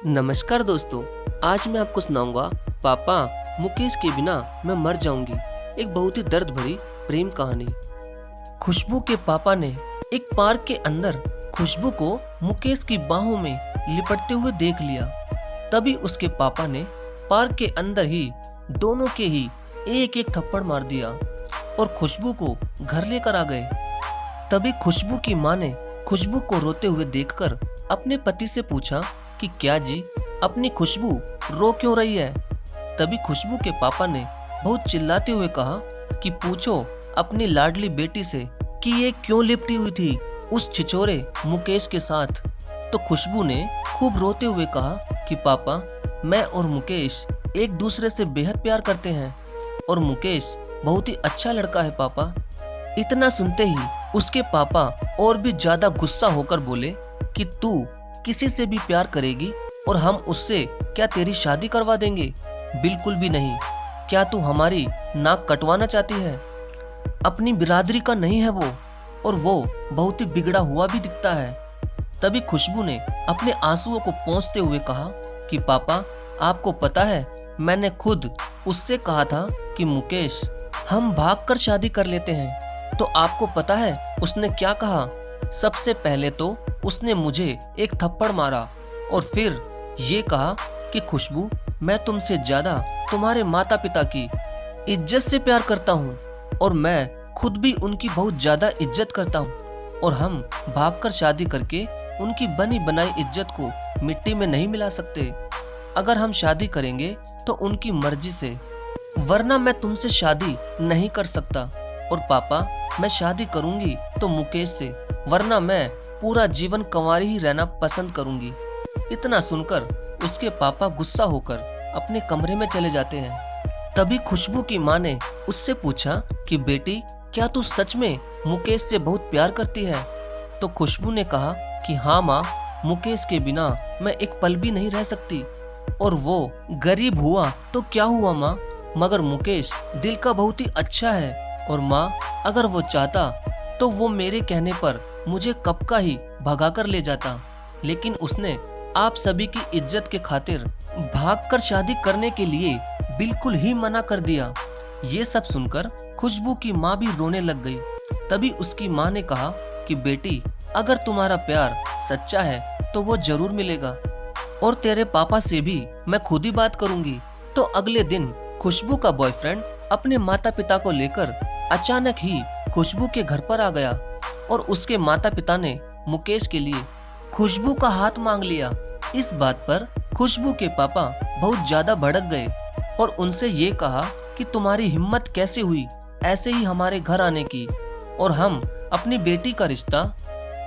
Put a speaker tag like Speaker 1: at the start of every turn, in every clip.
Speaker 1: नमस्कार दोस्तों। आज मैं आपको सुनाऊंगा पापा मुकेश के बिना मैं मर जाऊंगी, एक बहुत ही दर्द भरी प्रेम कहानी। खुशबू के पापा ने एक पार्क के अंदर खुशबू को मुकेश की बाहों में लिपटते हुए देख लिया। तभी उसके पापा ने पार्क के अंदर ही दोनों के ही एक एक थप्पड़ मार दिया और खुशबू को घर लेकर आ गए। तभी खुशबू की माँ ने खुशबू को रोते हुए देखकर अपने पति से पूछा कि क्या जी, अपनी खुशबू रो क्यों रही है। तभी खुशबू के पापा ने बहुत चिल्लाते हुए कहा कि पूछो अपनी लाडली बेटी से कि ये क्यों लिपटी हुई थी उस छिछोरे मुकेश के साथ। तो खुशबू ने खूब रोते हुए कहा कि पापा, मैं और मुकेश एक दूसरे से बेहद प्यार करते हैं और मुकेश बहुत ही अच्छा लड़का है पापा। इतना सुनते ही उसके पापा और भी ज्यादा गुस्सा होकर बोले कि तू किसी से भी प्यार करेगी और हम उससे क्या तेरी शादी करवा देंगे? बिल्कुल भी नहीं। क्या तू हमारी नाक कटवाना चाहती है? अपनी बिरादरी का नहीं है वो, और वो बहुत ही बिगड़ा हुआ भी दिखता है। तभी खुशबू ने अपने आंसुओं को पोंछते हुए कहा कि पापा, आपको पता है मैंने खुद उससे कहा था कि मुकेश, हम भागकर शादी कर लेते हैं। तो आपको पता है उसने क्या कहा? सबसे पहले तो उसने मुझे एक थप्पड़ मारा और फिर ये कहा कि खुशबू, मैं तुमसे ज्यादा तुम्हारे माता पिता की इज्जत से प्यार करता हूँ और मैं खुद भी उनकी बहुत ज्यादा इज्जत करता हूँ और हम भागकर शादी करके उनकी बनी बनाई इज्जत को मिट्टी में नहीं मिला सकते। अगर हम शादी करेंगे तो उनकी मर्जी से, वरना मैं तुमसे शादी नहीं कर सकता। और पापा, मैं शादी करूंगी तो मुकेश से, वरना मैं पूरा जीवन कंवारी ही रहना पसंद करूंगी। इतना सुनकर उसके पापा गुस्सा होकर अपने कमरे में चले जाते हैं। तभी खुशबू की माँ ने उससे पूछा कि बेटी, क्या तू सच में मुकेश से बहुत प्यार करती है? तो खुशबू ने कहा कि हाँ माँ, मुकेश के बिना मैं एक पल भी नहीं रह सकती। और वो गरीब हुआ तो क्या हुआ माँ, मगर मुकेश दिल का बहुत ही अच्छा है। और माँ, अगर वो चाहता तो वो मेरे कहने पर मुझे कब का ही भगा कर ले जाता, लेकिन उसने आप सभी की इज्जत के खातिर भागकर शादी करने के लिए बिल्कुल ही मना कर दिया। ये सब सुनकर खुशबू की माँ भी रोने लग गई। तभी उसकी माँ ने कहा कि बेटी, अगर तुम्हारा प्यार सच्चा है तो वो जरूर मिलेगा और तेरे पापा से भी मैं खुद ही बात करूंगी। तो अगले दिन खुशबू का बॉयफ्रेंड अपने माता पिता को लेकर अचानक ही खुशबू के घर पर आ गया और उसके माता पिता ने मुकेश के लिए खुशबू का हाथ मांग लिया। इस बात पर खुशबू के पापा बहुत ज्यादा भड़क गए और उनसे ये कहा कि तुम्हारी हिम्मत कैसे हुई ऐसे ही हमारे घर आने की, और हम अपनी बेटी का रिश्ता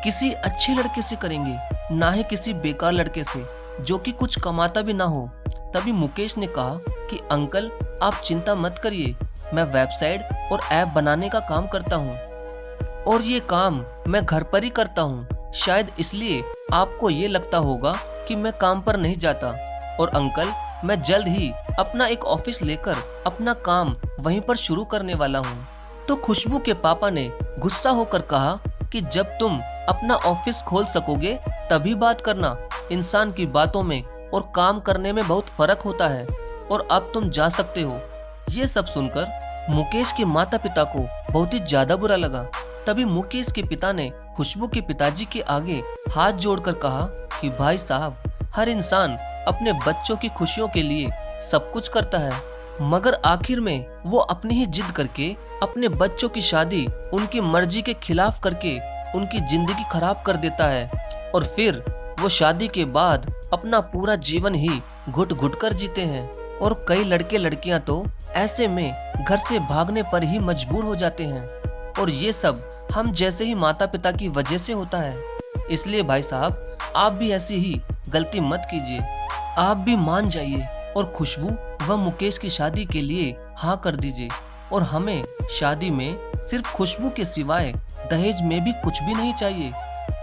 Speaker 1: किसी अच्छे लड़के से करेंगे, ना ही किसी बेकार लड़के से जो कि कुछ कमाता भी ना हो। तभी मुकेश ने कहा कि अंकल, आप चिंता मत करिए, मैं वेबसाइट और ऐप बनाने का काम करता हूँ और ये काम मैं घर पर ही करता हूँ। शायद इसलिए आपको ये लगता होगा कि मैं काम पर नहीं जाता। और अंकल, मैं जल्द ही अपना एक ऑफिस लेकर अपना काम वहीं पर शुरू करने वाला हूँ। तो खुशबू के पापा ने गुस्सा होकर कहा कि जब तुम अपना ऑफिस खोल सकोगे तभी बात करना। इंसान की बातों में और काम करने में बहुत फर्क होता है और अब तुम जा सकते हो। ये सब सुनकर मुकेश के माता पिता को बहुत ही ज्यादा बुरा लगा। तभी मुकेश के पिता ने खुशबू के पिताजी के आगे हाथ जोड़कर कहा कि भाई साहब, हर इंसान अपने बच्चों की खुशियों के लिए सब कुछ करता है, मगर आखिर में वो अपनी ही जिद करके अपने बच्चों की शादी उनकी मर्जी के खिलाफ करके उनकी जिंदगी खराब कर देता है और फिर वो शादी के बाद अपना पूरा जीवन ही घुट घुट कर जीते हैं। और कई लड़के लड़कियां तो ऐसे में घर से भागने पर ही मजबूर हो जाते हैं, और ये सब हम जैसे ही माता पिता की वजह से होता है। इसलिए भाई साहब, आप भी ऐसी ही गलती मत कीजिए, आप भी मान जाइए और खुशबू व मुकेश की शादी के लिए हाँ कर दीजिए। और हमें शादी में सिर्फ खुशबू के सिवाय दहेज में भी कुछ भी नहीं चाहिए।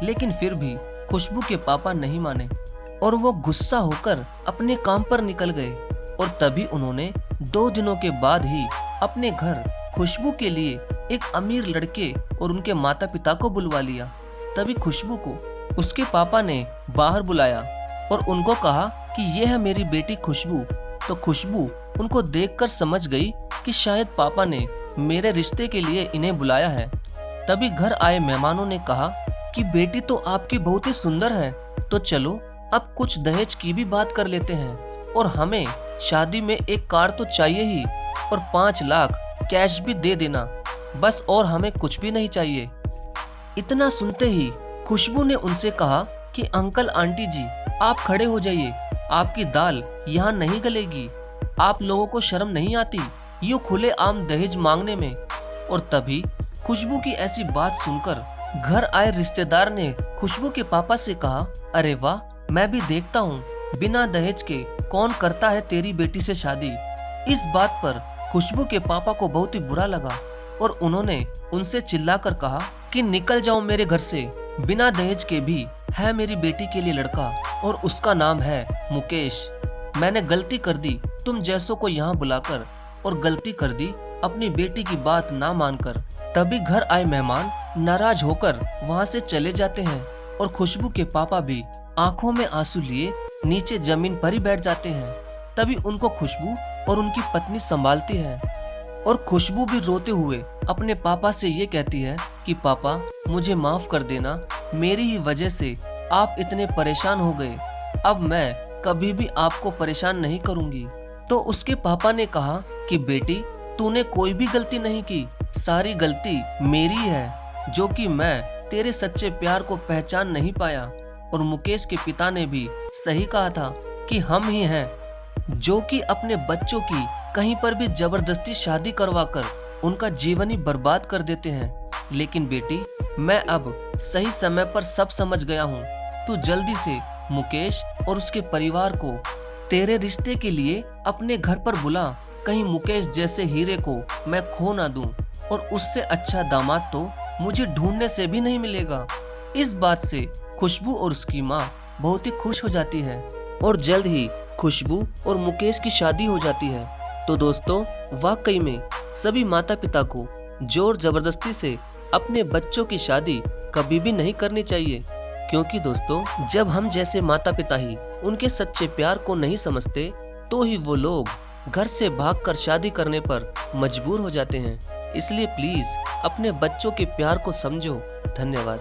Speaker 1: लेकिन फिर भी खुशबू के पापा नहीं माने और वो गुस्सा होकर अपने काम पर निकल गए। और तभी उन्होंने 2 दिनों के बाद ही अपने घर खुशबू के लिए एक अमीर लड़के और उनके माता पिता को बुलवा लिया। तभी खुशबू को उसके पापा ने बाहर बुलाया और उनको कहा कि यह है मेरी बेटी खुशबू, तो खुशबू उनको देखकर समझ गई कि शायद पापा ने मेरे रिश्ते के लिए इन्हें बुलाया है। तभी घर आए मेहमानों ने कहा कि बेटी तो आपकी बहुत ही सुंदर है, तो चलो अब कुछ दहेज की भी बात कर लेते हैं और हमें शादी में एक कार तो चाहिए ही और 5 लाख कैश भी दे देना, बस और हमें कुछ भी नहीं चाहिए। इतना सुनते ही खुशबू ने उनसे कहा कि अंकल आंटी जी आप खड़े हो जाइए, आपकी दाल यहाँ नहीं गलेगी। आप लोगों को शर्म नहीं आती यूं खुले आम दहेज मांगने में। और तभी खुशबू की ऐसी बात सुनकर घर आए रिश्तेदार ने खुशबू के पापा से कहा, अरे वाह, मैं भी देखता हूँ बिना दहेज के कौन करता है तेरी बेटी से शादी। इस बात पर खुशबू के पापा को बहुत ही बुरा लगा और उन्होंने उनसे चिल्लाकर कहा कि निकल जाओ मेरे घर से, बिना दहेज के भी है मेरी बेटी के लिए लड़का और उसका नाम है मुकेश। मैंने गलती कर दी तुम जैसों को यहाँ बुलाकर और गलती कर दी अपनी बेटी की बात ना मानकर। तभी घर आए मेहमान नाराज होकर वहाँ से चले जाते हैं और खुशबू के पापा भी आंखों में आंसू लिए नीचे जमीन पर ही बैठ जाते हैं। तभी उनको खुशबू और उनकी पत्नी संभालती है और खुशबू भी रोते हुए अपने पापा से ये कहती है कि पापा मुझे माफ कर देना, मेरी ही वजह से आप इतने परेशान हो गए, अब मैं कभी भी आपको परेशान नहीं करूंगी। तो उसके पापा ने कहा कि बेटी तूने कोई भी गलती नहीं की, सारी गलती मेरी है जो कि मैं तेरे सच्चे प्यार को पहचान नहीं पाया। और मुकेश के पिता ने भी सही कहा था कि हम ही हैं जो कि अपने बच्चों की कहीं पर भी जबरदस्ती शादी करवाकर उनका जीवन ही बर्बाद कर देते हैं। लेकिन बेटी मैं अब सही समय पर सब समझ गया हूँ, तू जल्दी से मुकेश और उसके परिवार को तेरे रिश्ते के लिए अपने घर पर बुला, कहीं मुकेश जैसे हीरे को मैं खो ना दूं और उससे अच्छा दामाद तो मुझे ढूंढने से भी नहीं मिलेगा। इस बात से खुशबू और उसकी माँ बहुत ही खुश हो जाती है और जल्द ही खुशबू और मुकेश की शादी हो जाती है। तो दोस्तों वाकई में सभी माता पिता को जोर जबरदस्ती से अपने बच्चों की शादी कभी भी नहीं करनी चाहिए, क्योंकि दोस्तों जब हम जैसे माता पिता ही उनके सच्चे प्यार को नहीं समझते तो ही वो लोग घर से भागकर शादी करने पर मजबूर हो जाते हैं। इसलिए प्लीज अपने बच्चों के प्यार को समझो। धन्यवाद।